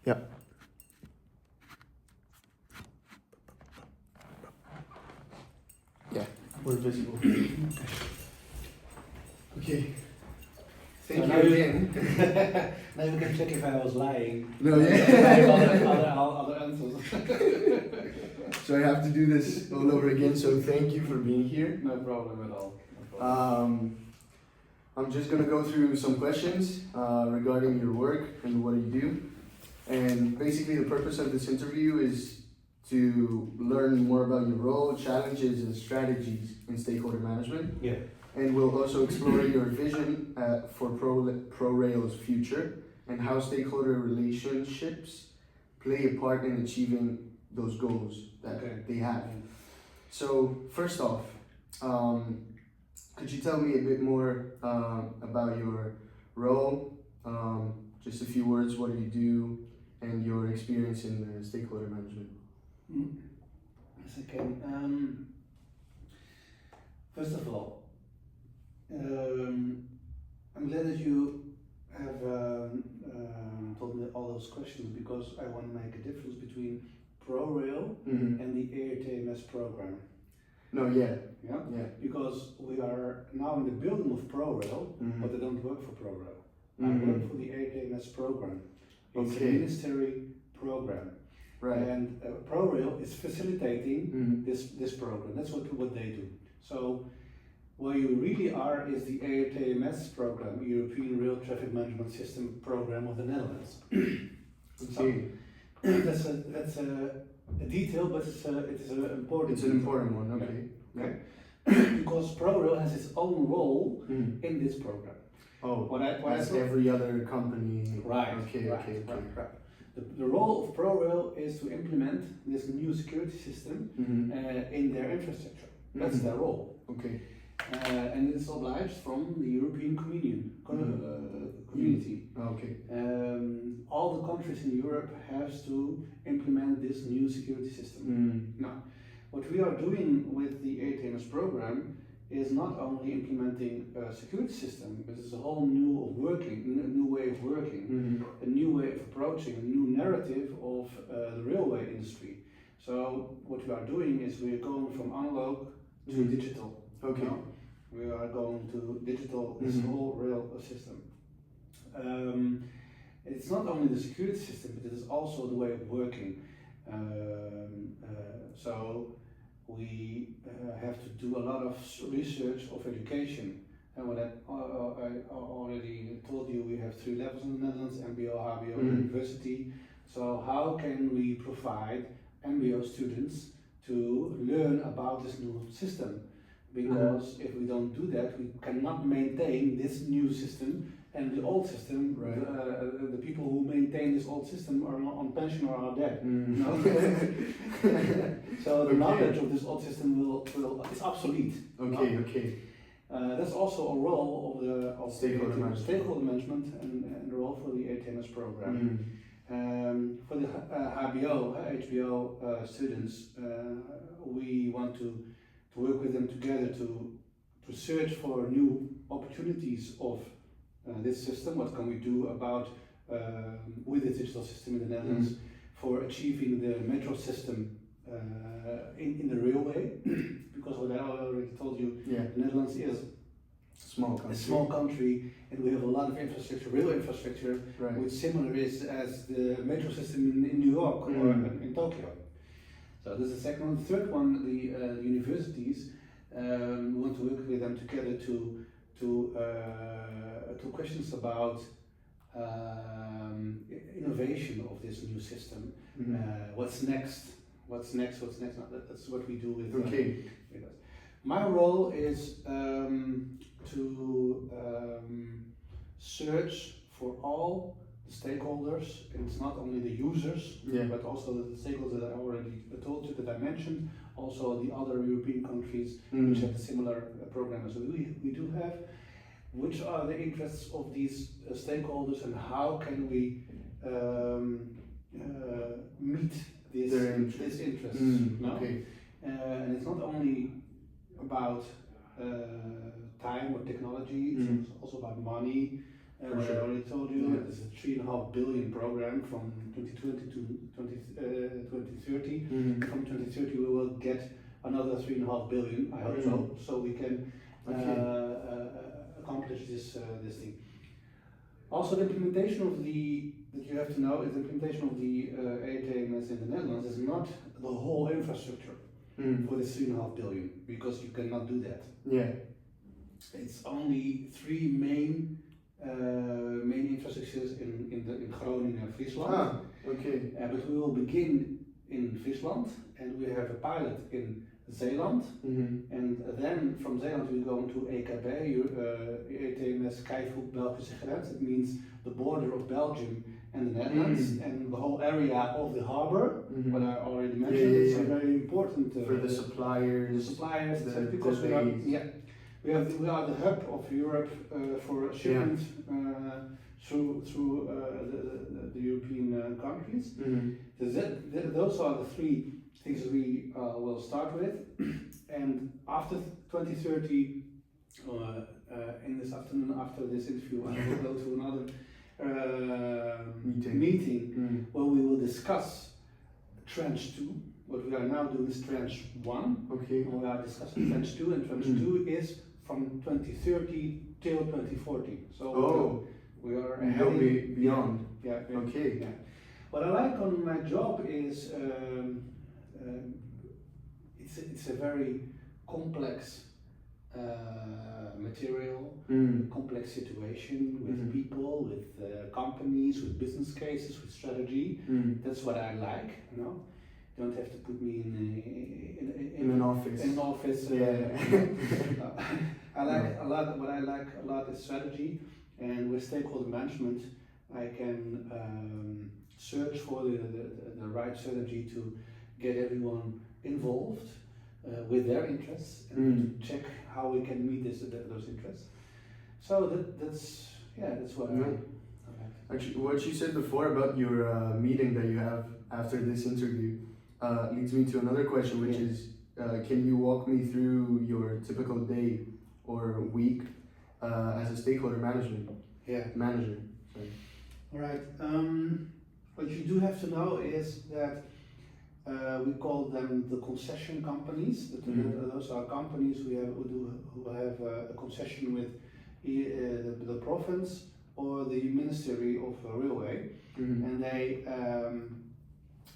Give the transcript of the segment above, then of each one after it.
Yeah. Yeah, we're visible. Okay. Thank So you now again. Now you can check if I was lying. No, yeah. I have other answers. So I have to do this all over again, so thank you for being here. No problem at all. No problem. I'm just gonna go through some questions regarding your work and what you do. And basically the purpose of this interview is to learn more about your role, challenges, and strategies in stakeholder management. Yeah. And we'll also explore your vision for ProRail's future and how stakeholder relationships play a part in achieving those goals that they have. So first off, could you tell me a bit more about your role? Just a few words, what do you do, and your experience in stakeholder management? Yes, I can. First of all, I'm glad that you have told me all those questions, because I want to make a difference between ProRail and the ERTMS program. No, yeah. Yeah? Because we are now in the building of ProRail, but I don't work for ProRail. I work for the ERTMS program. It's a ministry program. Right. And ProRail is facilitating this program. That's what they do. So where you really are is the ERTMS program, European Rail Traffic Management System program of the Netherlands. Okay. So that's a detail, but it's an important. It's an important one. Okay. Yeah. Because ProRail has its own role in this program. Oh, as every other company. Right. Okay. The role of ProRail is to implement this new security system in their infrastructure. That's their role. Okay. And it's obliged from the European community. Okay. All the countries in Europe have to implement this new security system. Now, what we are doing with the ERTMS program is not only implementing a security system, but it's a whole new way of working, a new way of approaching, a new narrative of the railway industry. So what we are doing is we are going from analog to digital. Okay. You know? We are going to digital this whole rail system. It's not only the security system, but it is also the way of working. So we have to do a lot of research of education. And what I already told you, we have 3 levels in the Netherlands: MBO, HBO, university. So how can we provide MBO students to learn about this new system? Because if we don't do that, we cannot maintain this new system, and the old system, the people who maintain this old system are on pension or are dead. No? So the knowledge of this old system is obsolete. Okay. That's also a role of stakeholder management and the role for the ERTMS program. For the HBO students, we want to work with them together to search for new opportunities of this system. What can we do about with the digital system in the Netherlands for achieving the metro system in the railway? Because what I already told you, the Netherlands is a small country, and we have a lot of infrastructure, rail infrastructure, which similar is as the metro system in New York or in Tokyo. So this is the second one. The third one, the universities, we want to work with them together to questions about innovation of this new system. What's next? Now, that's what we do with us. My role is to search for all the stakeholders, and it's not only the users, but also the stakeholders that I already told you, that I mentioned, also the other European countries which have a similar program as we do have. Which are the interests of these stakeholders, and how can we meet this interest? And it's not only about time or technology, it's also about money, For What I sure. already told you, Yeah. it's a 3.5 billion program from 2020 to 2030. Mm-hmm. From 2030, we will get another 3.5 billion. I hope so, so we can accomplish this thing. Also, the implementation of that you have to know is the implementation of the ETMS in the Netherlands is not the whole infrastructure Mm. for this 3.5 billion, because you cannot do that. Yeah. It's only three main infrastructures in Groningen and Friesland. Ah, okay. But we will begin in Friesland, and we have a pilot in Zeeland, Mm-hmm. and then from Zeeland we go to EKB, ETMS Keivoet Belgische Grens. It means the border of Belgium and the Netherlands, and the whole area of the harbor. Mm-hmm. What I already mentioned, it's a very important for the suppliers. because we are the hub of Europe for shipment through the European countries. Mm-hmm. Those are the three things we will start with, and after 2030, in this afternoon, after this interview, I will go to another meeting Mm. where we will discuss Tranche 2. What we are now doing is Tranche 1. Okay. We are discussing Tranche 2, and Tranche 2 is from 2030 till 2040. So we are We go beyond. Yeah. Okay. Yeah. What I like on my job is it's a very complex material, complex situation with people, with companies, with business cases, with strategy. That's what I like. You know, you don't have to put me in an office. In an office. I like a lot. What I like a lot is strategy, and with stakeholder management, I can search for the right strategy to get everyone involved with their interests, and to check how we can meet those interests. So that's what I like. Actually, what you said before about your meeting that you have after this interview leads me to another question, which is, can you walk me through your typical day or week as a stakeholder manager? Sorry. All right. What you do have to know is that we call them the concession companies. Those are companies who have a concession with the province or the Ministry of Railway, and they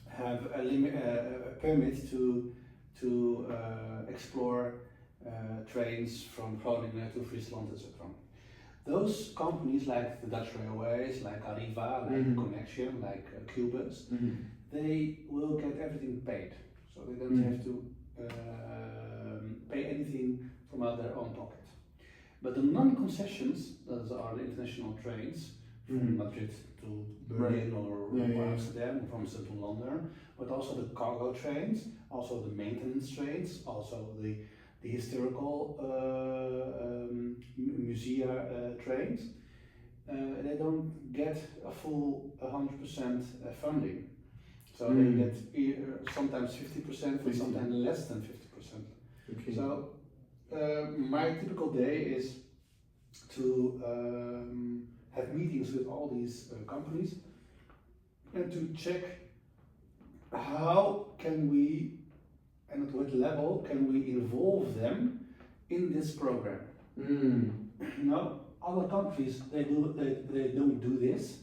have a permit to explore trains from Groningen to Friesland, etc. Those companies, like the Dutch Railways, like Arriva, like Connection, like Qbus, they will get everything paid, so they don't have to pay anything from out their own pocket. But the non-concessions, those are the international trains from Madrid to Berlin or Amsterdam, from Amsterdam to London, but also the cargo trains, also the maintenance trains, also the historical musea trains. They don't get a full 100% funding. So they get sometimes 50%, but sometimes less than 50%. Okay. So my typical day is to have meetings with all these companies and to check how can we, and at what level can we involve them in this program. You know, other countries they don't do this.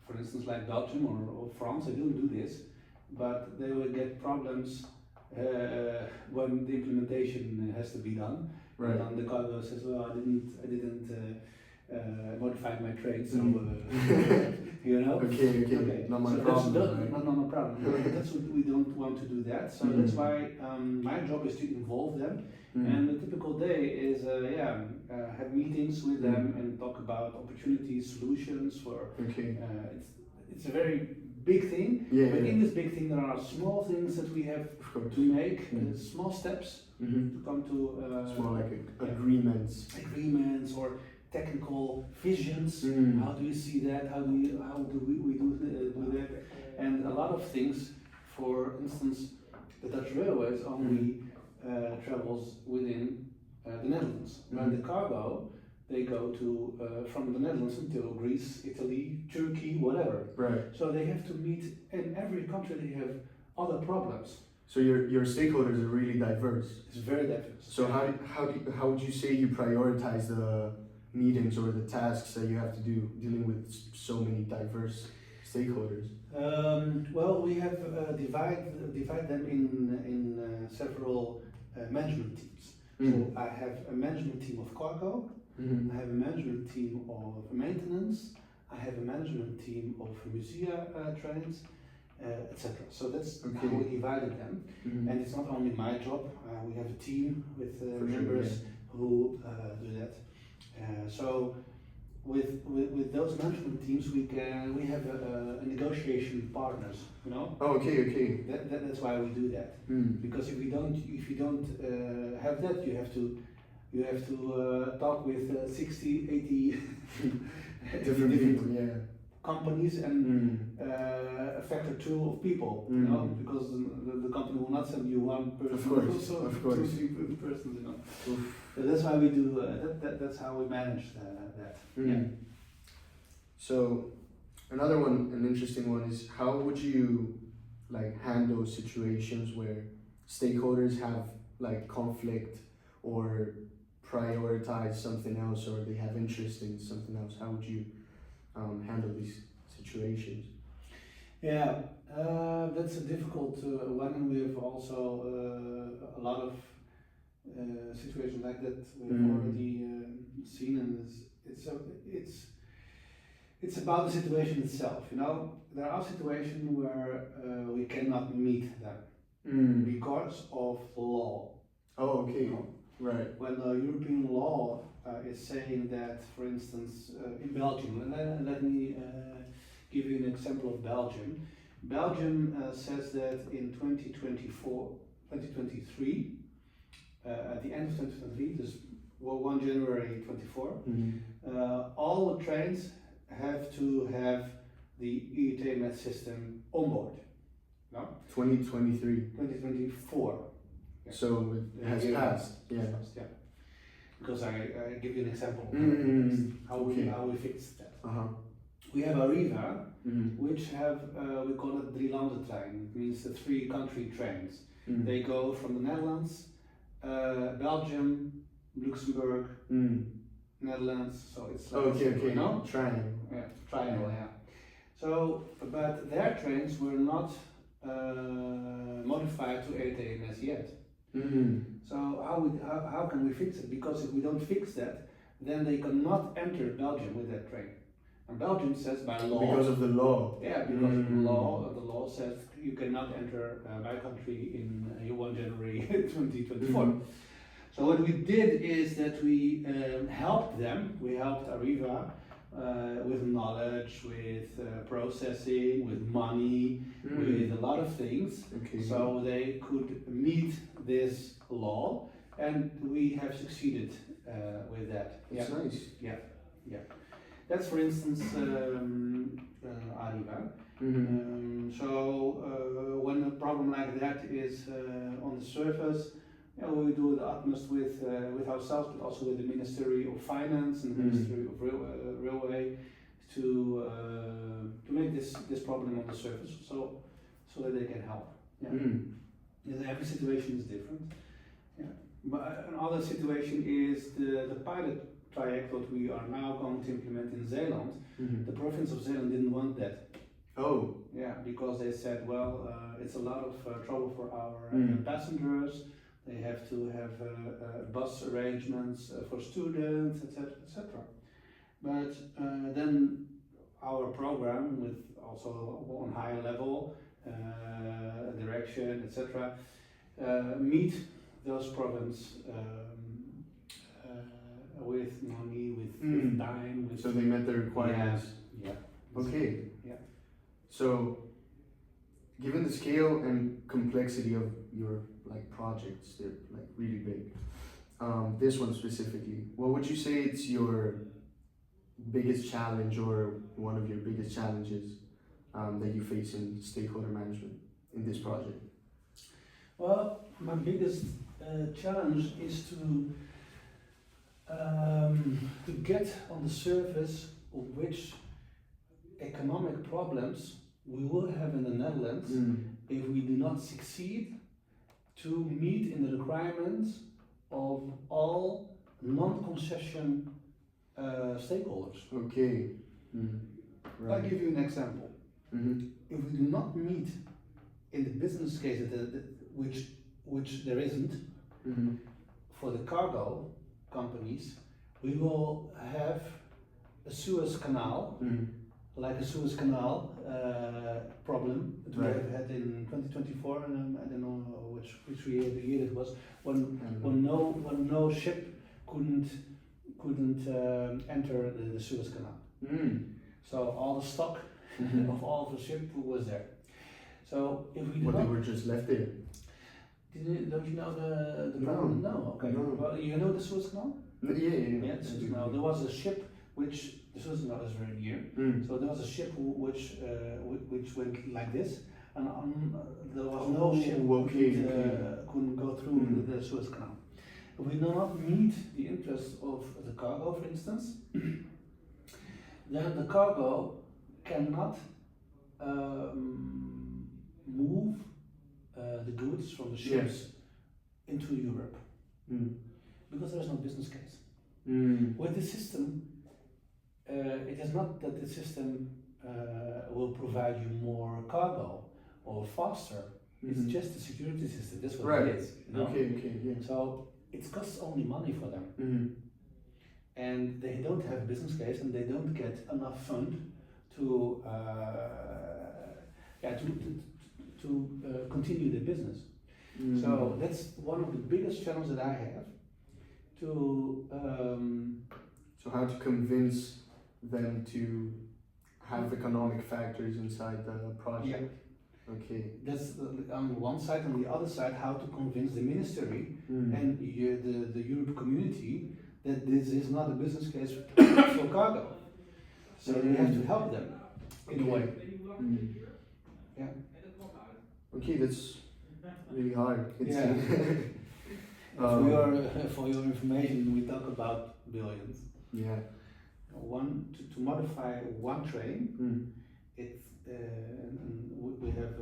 For instance, like Belgium or France, they don't do this, but they will get problems when the implementation has to be done. Right. And then the cargo says, "Well, I didn't modify my train, so you know." Okay. Not my problem. Not my problem. That's what we don't want to do that. So that's why my job is to involve them. And the typical day is have meetings with them and talk about opportunities, solutions for. It's a very big thing, but in this big thing there are small things that we have to make, small steps to come to small like agreements or technical visions. How do you see that? How do we do that? And a lot of things. For instance, the Dutch Railways only travels within the Netherlands, but the cargo they go to from the Netherlands until Greece, Italy, Turkey, whatever. Right. So they have to meet in every country. They have other problems. So your stakeholders are really diverse. It's very diverse. So how would you say you prioritize the meetings or the tasks that you have to do dealing with so many diverse stakeholders? Well, we have divide them in several management teams. So I have a management team of cargo. Mm-hmm. I have a management team of maintenance. I have a management team of musea trains, etc. So that's Okay. how we divided them. Mm-hmm. And it's not only my job. We have a team with For sure, members yeah. who do that. So with those management teams, we have a negotiation partners. You know. Oh, okay. That's why we do that. Mm. Because if you don't have that, you have to talk with 60, 80 Different people, yeah. companies and a factor 2 of people, you know, because the company will not send you one person. Of course, also of course. 2-3 persons, you know. Oof. So that's why we do that's how we manage that. Mm. Yeah. So another one, an interesting one, is how would you like handle situations where stakeholders have like conflict or prioritize something else, or they have interest in something else? How would you handle these situations? Yeah, that's a difficult one, and we have also a lot of situations like that we've already seen, and it's about the situation itself. You know, there are situations where we cannot meet them because of law. Oh, okay. You know? Right. When the European law is saying that, for instance, in Belgium, and let me give you an example of Belgium. Belgium says that in 2023, at the end of 2023, this 1 January 24, all the trains have to have the EETMS system on board. No? 2023. 2024. Yeah. So it has passed. Yeah. Yeah. Because I give you an example of how we fix that. Uh-huh. We have Arriva, which have we call it Drielandentrein. It means the 3 country trains. They go from the Netherlands, Belgium, Luxembourg, Netherlands. So it's like Okay. you know? Triangle. Yeah, triangle. Yeah. So, but their trains were not modified to ETMS yet. So how can we fix it? Because if we don't fix that, then they cannot enter Belgium with that train. And Belgium says by law. Because of the law. Yeah, because of the law. The law says you cannot enter my country in 1 January 2024. So what we did is that we helped them. We helped Arriva with knowledge, with processing, with money, with a lot of things. Okay. So they could meet this law, and we have succeeded with that. That's nice. Yeah. That's, for instance, Arriva. So when a problem like that is on the surface, we do the utmost with ourselves, but also with the Ministry of Finance and the Ministry of Railway to make this problem on the surface, so that they can help. Yeah. Every situation is different. Yeah. But another situation is the pilot traject that we are now going to implement in Zeeland. The province of Zeeland didn't want that. Oh. Yeah, because they said, well, it's a lot of trouble for our passengers. They have to have bus arrangements for students, etc., etc. But then our program, with also on higher level direction, etc., meet those provinces with money, with time. With So they met the requirements. Yeah. Okay. Yeah. So, given the scale and complexity of your projects, they're really big. This one specifically, what would you say it's your biggest challenge, or one of your biggest challenges that you face in stakeholder management in this project? Well, my biggest challenge is To get on the surface of which economic problems we will have in the Netherlands if we do not succeed to meet in the requirements of all non-concession stakeholders. Okay. I'll give you an example. Mm-hmm. If we do not meet in the business case which there isn't Mm-hmm. for the cargo companies, we will have a Suez Canal, Mm-hmm. like a Suez Canal problem that we Right. have had in 2024, and I don't know which year it was, when no ship couldn't enter the Suez Canal. So all the stock Mm-hmm. of all the ship was there. So if we do What, they not, were just left there? don't you know the No. problem? No. Okay. No. Well, you know the Suez Canal? Yeah. Yeah, the Suez Canal. There was a ship which the Suez Canal is very near. So there was a ship which went like this, and there was no ship couldn't go through the Suez Canal. If we do not meet the interests of the cargo, for instance, then the cargo cannot move the goods from the ships into Europe because there is no business case. With the system, it is not that the system will provide you more cargo or faster. It's just a security system. That's what it is. You know? Okay, yeah. So it costs only money for them, and they don't have a business case, and they don't get enough fund to continue their business. So that's one of the biggest challenges that I have to. So how to convince them to have economic factors inside the project? Yeah. Okay. That's on one side. On the other side, how to convince the ministry and the Europe community that this is not a business case for cargo. So you have to help them in a way. Yeah. Okay, that's really hard. It's For your information, we talk about billions. Yeah. To modify one train, we have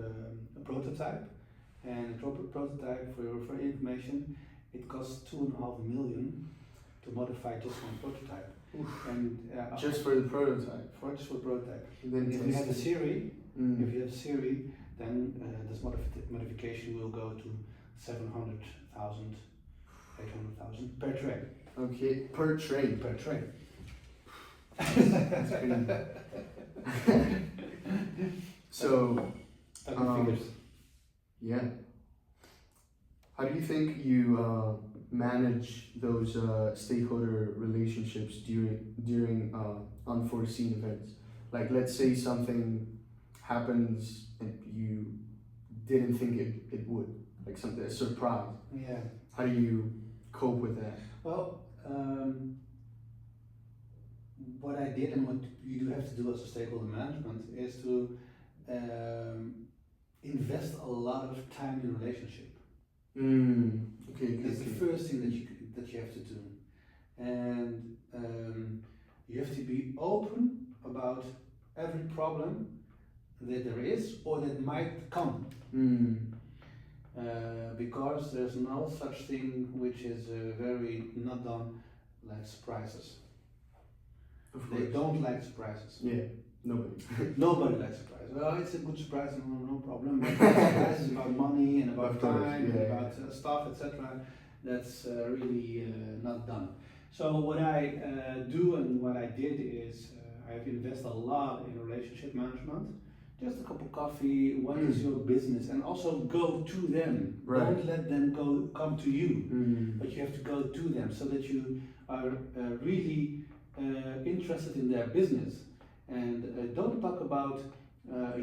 a prototype, and a prototype for your information, it costs 2.5 million to modify just one prototype. And just for the prototype. Just for the prototype. And then if you have a series, then this modification will go to 700,000, 800,000 per train. Okay, per train. Per train. So, figures. Yeah. How do you think you manage those stakeholder relationships during unforeseen events? Like, let's say something happens and you didn't think it would, like something, a surprise. Yeah. How do you cope with that? Well, what I did and what you do have to do as a stakeholder management is to invest a lot of time in a relationship. Okay. That's the first thing that you have to do, and you have to be open about every problem that there is or that might come. Because there's no such thing which is very not done like surprises. They don't like surprises. Yeah, nobody. Nobody likes surprises. Well, it's a good surprise, no problem. But surprises about money and about time and about stuff, etc. That's really not done. So what I do and what I did is I've invested a lot in relationship management. Just a cup of coffee, what is your business? And also go to them. Right. Don't let them come to you, but you have to go to them so that you are really interested in their business. And don't talk about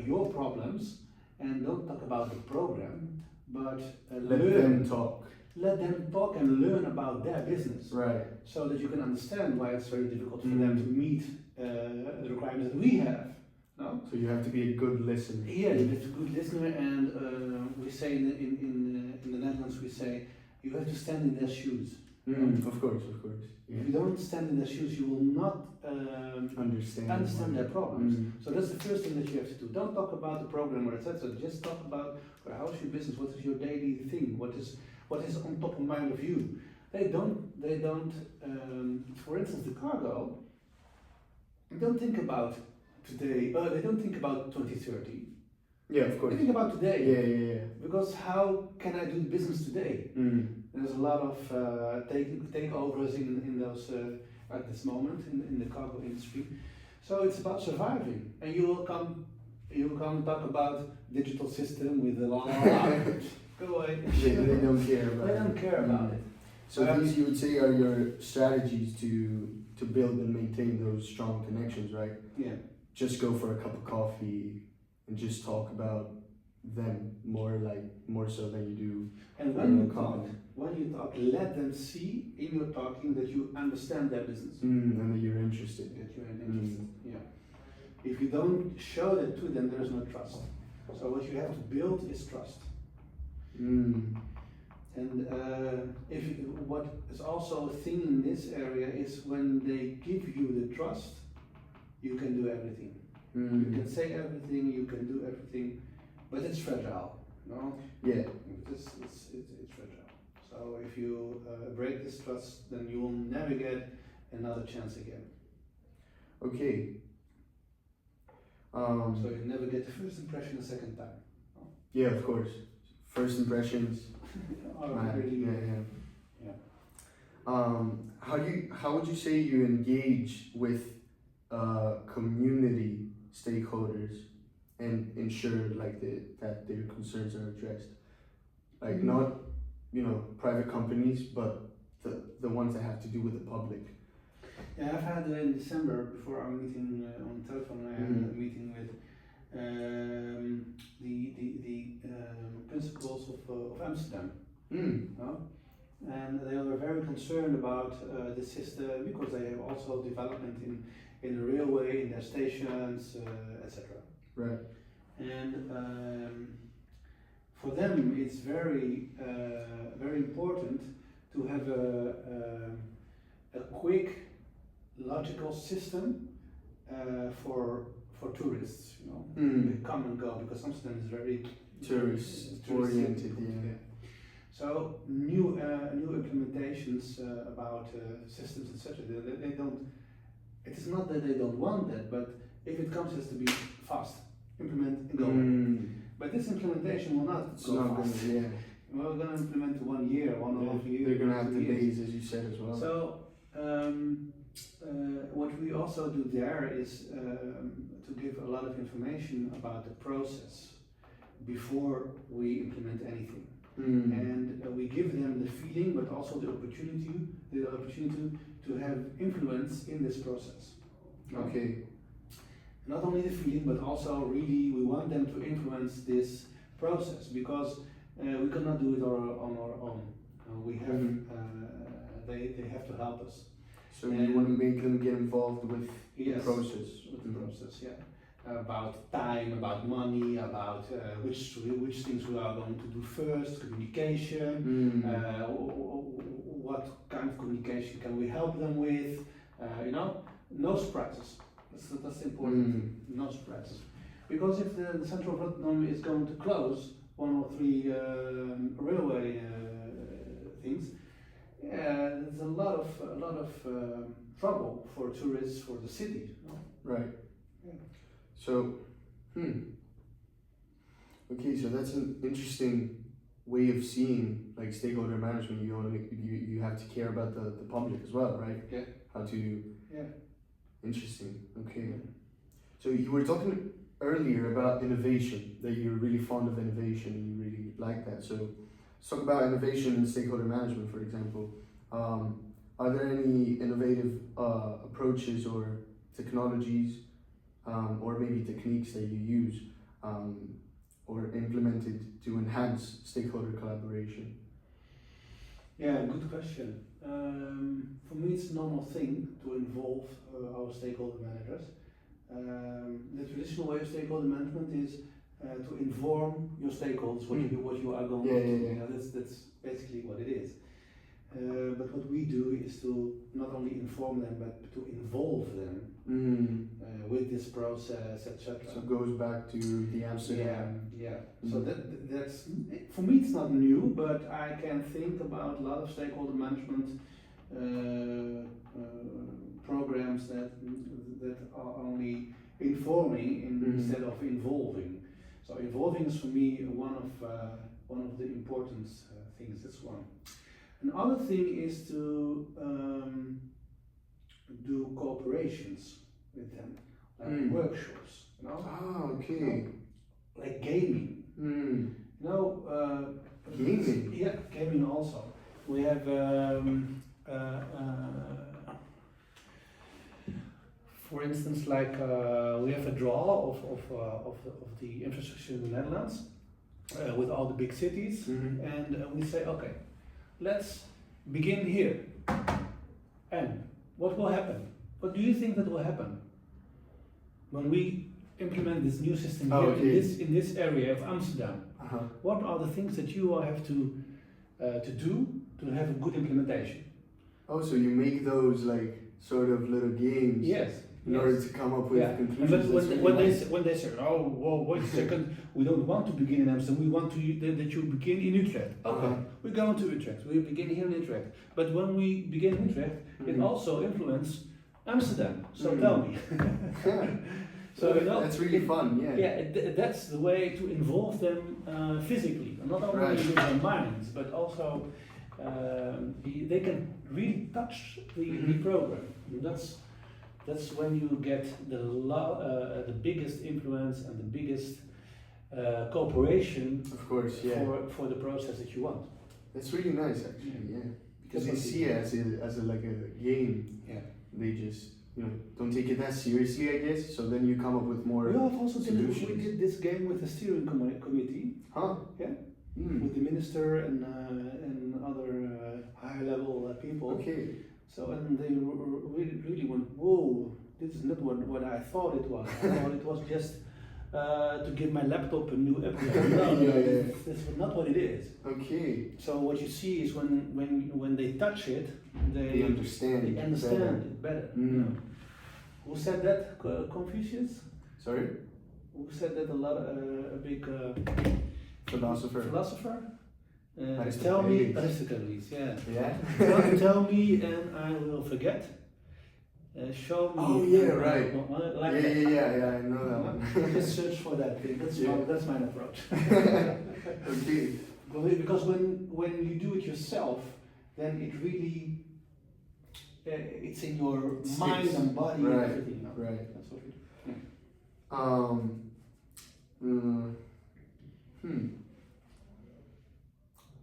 your problems and don't talk about the program, but let them talk. Let them talk and learn about their business. Right. So that you can understand why it's very difficult for them to meet the requirements that we have. No? So you have to be a good listener. Yeah, you have to be a good listener, and we say in the Netherlands, we say you have to stand in their shoes. Of course, of course. If you don't stand in their shoes, you will not understand their problems. So that's the first thing that you have to do. Don't talk about the program or etc. Just talk about how's your business, what is your daily thing, what is on top of mind of you. They don't. For instance, the cargo. Don't think about today. They don't think about 2030. Yeah, of course. They think about today. Yeah. Because how can I do business today? There's a lot of takeovers in those at this moment in the cargo industry. So it's about surviving, and you will come talk about digital system with a lot. Go away. They don't care about They don't care about it. So these, you would say, are your strategies to build and maintain those strong connections, right? Yeah. Just go for a cup of coffee and just talk about them more so than you do. And when you talk, let them see in your talking that you understand their business. And that you're interested. That you're interested. Yeah. If you don't show that to them, there is no trust. So what you have to build is trust. And what is also a thing in this area is when they give you the trust, you can do everything. You can say everything, you can do everything, but it's fragile, no? Yeah. It's fragile. So if you break this trust, then you will never get another chance again. Okay. So you never get the first impression a second time. No? Yeah, of course. First impressions. Really, yeah. How would you say you engage with community stakeholders and ensure that their concerns are addressed? Not private companies, but the ones that have to do with the public. Yeah, I've had in December, before our meeting on the telephone, I had a meeting with the principals of Amsterdam. And they were very concerned about the system because they have also development in the railway, in their stations, etc. Right. And for them, it's very important to have a quick, logical system for tourists. They come and go because Amsterdam is very tourist oriented. Yeah. So new implementations about systems, etc. They don't. It is not that they don't want that, but if it comes, it has to be fast. Implement and go. But this implementation will not go fast. We're going to implement 1 year, 1.5 years. They're going to have delays, as you said as well. So what we also do there is to give a lot of information about the process before we implement anything. And we give them the feeling, but also the opportunity to have influence in this process. Okay. Not only the feeling, but also really we want them to influence this process because we cannot do it on our own. We have they have to help us. So you want to make them get involved with the process. With the process, yeah. About time, about money, about which things we are going to do first, communication, what kind of communication can we help them with, no surprises. That's important, no surprises. Because if the central of Rotterdam is going to close 1 or 3 railway things, there's a lot of trouble for tourists for the city. Right. Yeah. So, okay, so that's an interesting way of seeing stakeholder management. You have to care about the public as well, right? Yeah. How to. Yeah. Interesting. Okay. So you were talking earlier about innovation, that you're really fond of innovation and you really like that. So let's talk about innovation and stakeholder management, for example. Are there any innovative approaches or technologies or maybe techniques that you use or implemented to enhance stakeholder collaboration? Yeah, good question. For me, it's a normal thing to involve our stakeholder managers. The traditional way of stakeholder management is to inform your stakeholders what you are going to do. That's basically what it is. But what we do is to not only inform them, but to involve them with this process, etc. So it goes back to the Amsterdam. Yeah. So that's for me. It's not new, but I can think about a lot of stakeholder management programs that are only informing instead of involving. So involving is for me one of the important things. That's one. Another thing is to do cooperations with them, like workshops. You know? Ah, okay. Like gaming. You know, gaming. Yeah, gaming also. We have for instance, like we have a draw of the infrastructure in the Netherlands with all the big cities, and we say, okay, let's begin here. And what will happen? What do you think that will happen when we implement this new system here in this area of Amsterdam? What are the things that you will have to do to have a good implementation? Oh, so you make those like sort of little games. Yes. In order to come up with conclusions. But when they say, oh, well, wait a second, we don't want to begin in Amsterdam, we want that you begin in Utrecht. Okay, we're going to Utrecht, we begin here in Utrecht. But when we begin in Utrecht, it also influences Amsterdam. So tell me. So you know, that's really fun, yeah. Yeah, that's the way to involve them physically, not only with their minds, but also they can really touch the program. That's when you get the biggest influence and the biggest cooperation. Of course, yeah. For the process that you want. That's really nice, actually, yeah. Because they see it as a like a game. Yeah. They just don't take it that seriously, I guess. So then you come up with more. We also we did this game with the steering committee. Huh? Yeah. With the minister and other high level people. Okay. So and they really went, whoa, this is not what I thought it was. I thought it was just to give my laptop a new upgrade. No, this is not what it is. Okay. So what you see is when they touch it, they understand it better. Who said that? Confucius? Sorry? Who said that? A big philosopher? Aristoteles, yeah. Yeah? tell me and I will forget. Show me. Oh yeah, right. Like yeah, I know that one. Just search for that thing. That's my approach. Okay. Because when you do it yourself, then it really it's in your mind and body and everything. Right. That's what we do.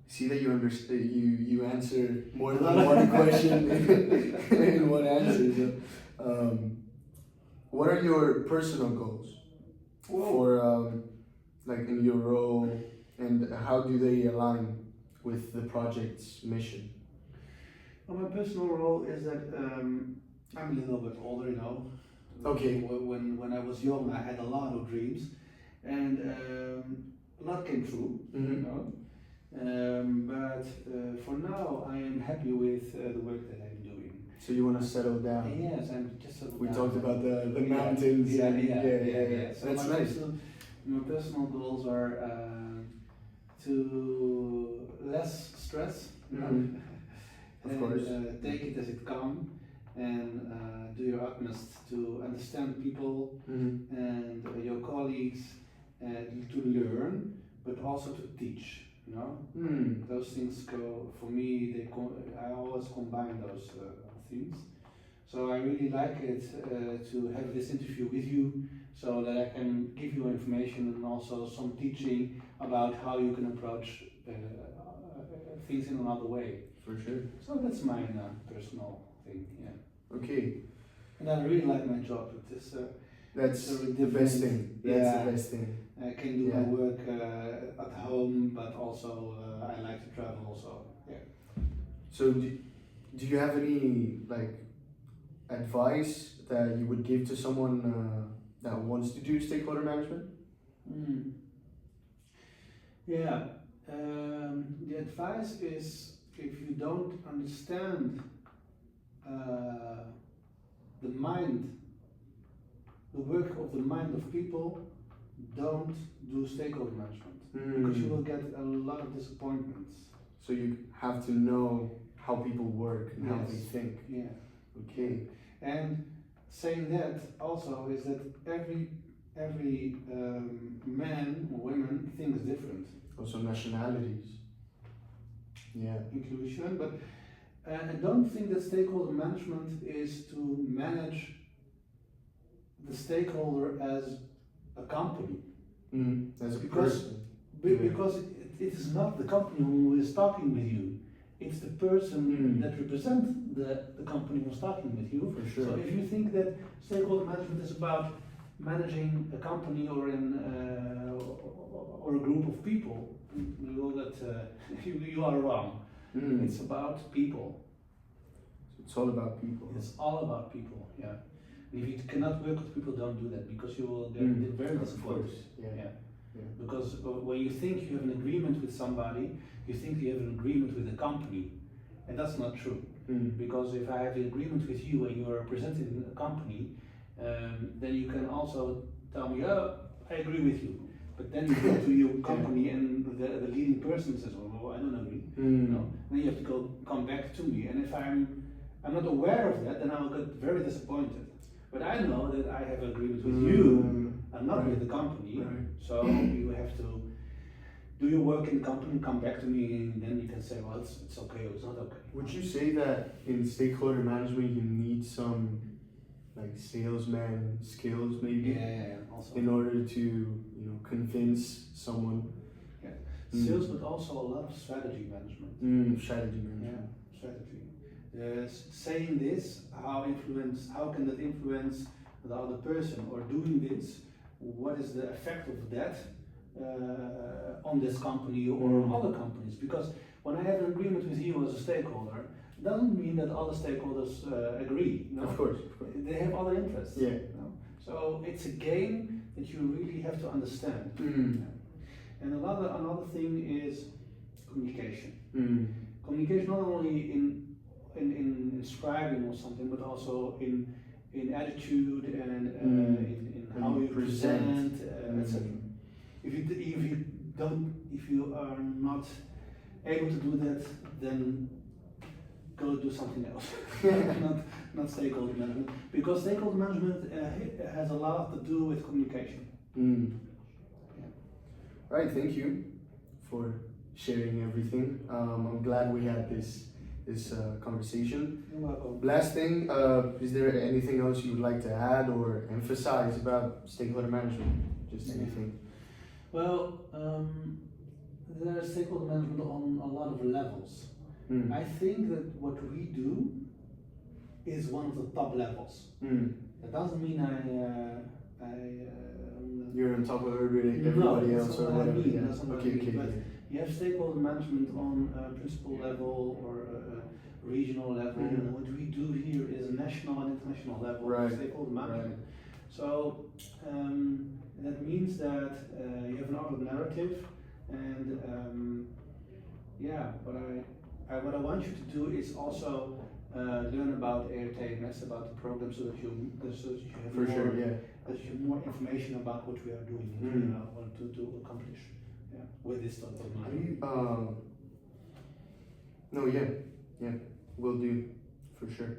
See that you understand. You answer more than one question in one answer. So, what are your personal goals for like in your role, and how do they align with the project's mission? Well, my personal role is that I'm a little bit older, you know. Okay. When I was young, I had a lot of dreams, and a lot came true, you know. But for now, I am happy with the work that I'm doing. So you want to settle down? Yes, I'm just settled we down. Talked about the mountains. Yeah. So that's nice. My personal goals are to less stress. Of course. Take it as it comes, and do your utmost to understand people and your colleagues, to learn, but also to teach. You know, those things go for me. I always combine those things. So I really like it to have this interview with you, so that I can give you information and also some teaching about how you can approach things in another way. For sure. So that's my personal thing. Yeah. Okay. And I really like my job. That's the best thing. That's the best thing. I can do my work at home, but also I like to travel. So yeah. So do you have any like advice that you would give to someone that wants to do stakeholder management? Yeah. The advice is if you don't understand the mind, the work of the mind of people, don't do stakeholder management because you will get a lot of disappointments. So you have to know how people work and how they Yes. think. Yeah. Okay. And saying that also is that every man or woman thinks different. Also nationalities. Yeah. Inclusion, but I don't think that stakeholder management is to manage the stakeholder as a company. As a Because- person. Because it is not the company who is talking with you, it's the person that represents the company who's talking with you. For sure. So if you think that stakeholder management is about managing a company or or a group of people, you are wrong. It's about people. It's all about people. It's all about people. Yeah. If you cannot work with people, don't do that because you will get very Of disappointed. course. Yeah. Yeah. Yeah. Because when you think you have an agreement with somebody, you think you have an agreement with the company, and that's not true. Because if I have an agreement with you and you are representing a company, then you can also tell me, oh, I agree with you. But then you go to your company and the leading person says, oh, I don't agree. No? Then you have to come back to me. And if I'm not aware of that, then I will get very disappointed. But I know that I have an agreement with you and not with the company. Right. So you have to do your work in the company, come back to me, and then you can say, well, it's okay or it's not okay. Would you say that in stakeholder management you need some like salesman skills maybe Yeah, also. in order to convince someone? Sales, but also a lot of strategy management. Strategy management. Yeah, strategy. Saying this, how can that influence the other person, or doing this, what is the effect of that on this company or on other companies? Because when I have an agreement with you as a stakeholder, it doesn't mean that other stakeholders agree. You know? Of course. They have other interests. Yeah. You know? So it's a game that you really have to understand. And another thing is communication. Communication not only in scribing or something, but also in attitude and in how you present, etc. If you are not able to do that, then go do something else. not stakeholder management, because stakeholder management has a lot to do with communication. Right, thank you for sharing everything. I'm glad we had this conversation. You're welcome. Last thing, is there anything else you would like to add or emphasize about stakeholder management? Just anything. Well, there's stakeholder management on a lot of levels. I think that what we do is one of the top levels. That doesn't mean You're on top of everybody No, else that's or not what I whatever. mean, Yeah. that's not what I Okay, mean, okay, but okay. you have stakeholder management on principal level or regional level. And what we do here is national and international level Right. stakeholder management. So that means that you have an ordered narrative, and what I want you to do is also learn about ERTMS, about the program, so that you have For sure, yeah. that you have more information about what we are doing and what we want to accomplish with this type of Are money. you, no, yeah, will do, for sure.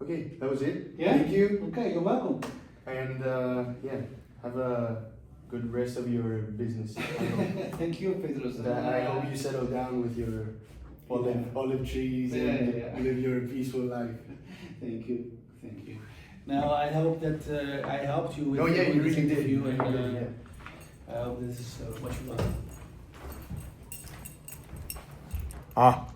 Okay, that was it. Yeah? Thank you. Okay, you're welcome. And have a good rest of your business. I hope, Thank you, Pedros. I hope you settle down with your olive trees and live your peaceful life. Thank you. Now I hope that I helped you with, Oh yeah, you with this really did. interview, and Yeah. I hope this is what you want. Ah.